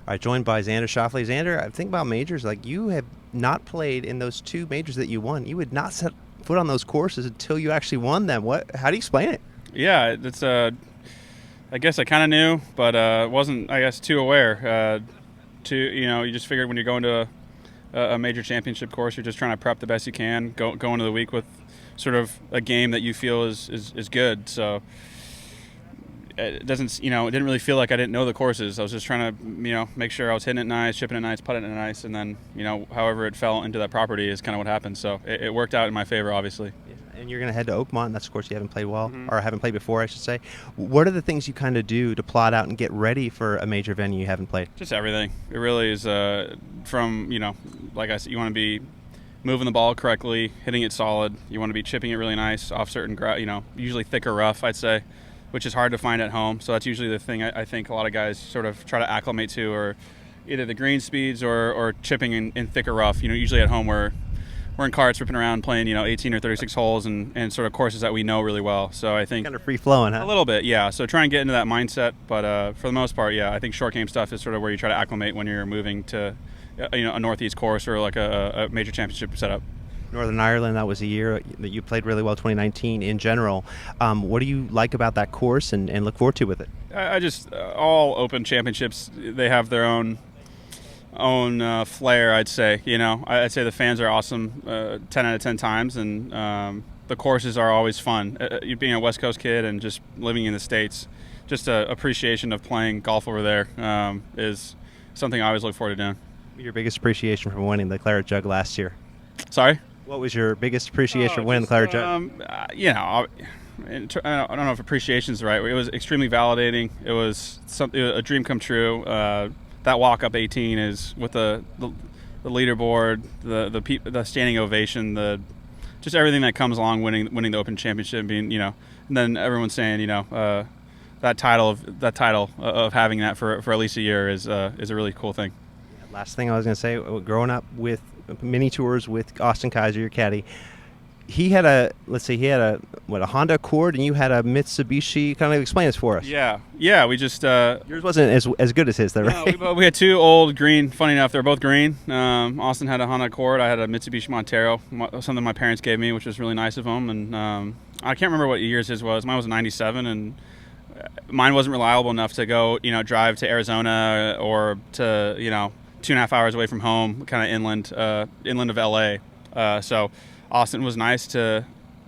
All right, joined by Xander Schauffele. Xander, I think about majors. Like, you have not played in those two majors that you won. You would not set foot on those courses until you actually won them. How do you explain it? Yeah, it's I guess I kind of knew, but wasn't, I guess, too aware. You just figured when you're going to a major championship course, you're just trying to prep the best you can, go into the week with sort of a game that you feel is good. So it doesn't, it didn't really feel like I didn't know the courses. I was just trying to, make sure I was hitting it nice, chipping it nice, putting it nice, and then, however it fell into that property is kind of what happened. So it worked out in my favor, obviously. Yeah. And you're going to head to Oakmont. That's a course you haven't played or haven't played before, I should say. What are the things you kind of do to plot out and get ready for a major venue you haven't played? Just everything. It really is from, like I said, you want to be moving the ball correctly, hitting it solid. You want to be chipping it really nice off certain, usually thicker rough, I'd say, which is hard to find at home. So that's usually the thing I think a lot of guys sort of try to acclimate to, or either the green speeds or chipping in thicker rough. Usually at home we're in carts ripping around playing, 18 or 36 holes and sort of courses that we know really well. So I think kind of free flowing, huh? A little bit, yeah. So try and get into that mindset. But for the most part, yeah, I think short game stuff is sort of where you try to acclimate when you're moving to, a Northeast course or like a major championship setup. Northern Ireland, that was a year that you played really well, 2019 in general. What do you like about that course and look forward to with it? I just, all open championships, they have their own flair, I'd say. I'd say the fans are awesome 10 out of 10 times, and the courses are always fun. You being a West Coast kid and just living in the States, just an appreciation of playing golf over there is something I always look forward to doing. Your biggest appreciation from winning the Claret Jug last year? Sorry? What was your biggest appreciation from winning the Claret Jug? I don't know if appreciation is the right word. It was extremely validating. It was a dream come true. That walk up 18 is with the leaderboard, the standing ovation, just everything that comes along winning the Open Championship, being and then everyone's saying that title of having that for at least a year is a really cool thing. Last thing I was going to say, growing up with mini tours with Austin Kaiser, your caddy, he had a Honda Accord, and you had a Mitsubishi. Kind of explain this for us. Yeah. We just yours wasn't as good as his, though, right? No, we had two old green. Funny enough, they're both green. Austin had a Honda Accord. I had a Mitsubishi Montero, something my parents gave me, which was really nice of them. And I can't remember what years his was. Mine was '97, and mine wasn't reliable enough to go, drive to Arizona or to 2.5 hours away from home, kind of inland of LA. So Austin was nice to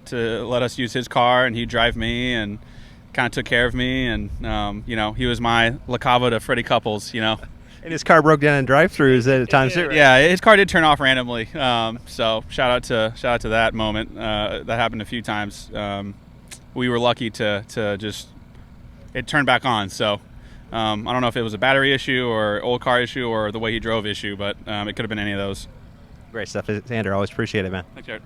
let us use his car, and he'd drive me and kind of took care of me. And, he was my La Cava to Freddie Couples, And his car broke down in drive-thrus at a time, too, right? Yeah, his car did turn off randomly. So shout out to that moment. That happened a few times. We were lucky to just it turned back on. So I don't know if it was a battery issue or old car issue or the way he drove issue, but it could have been any of those. Great stuff, Xander. Always appreciate it, man. Thanks, Garrett.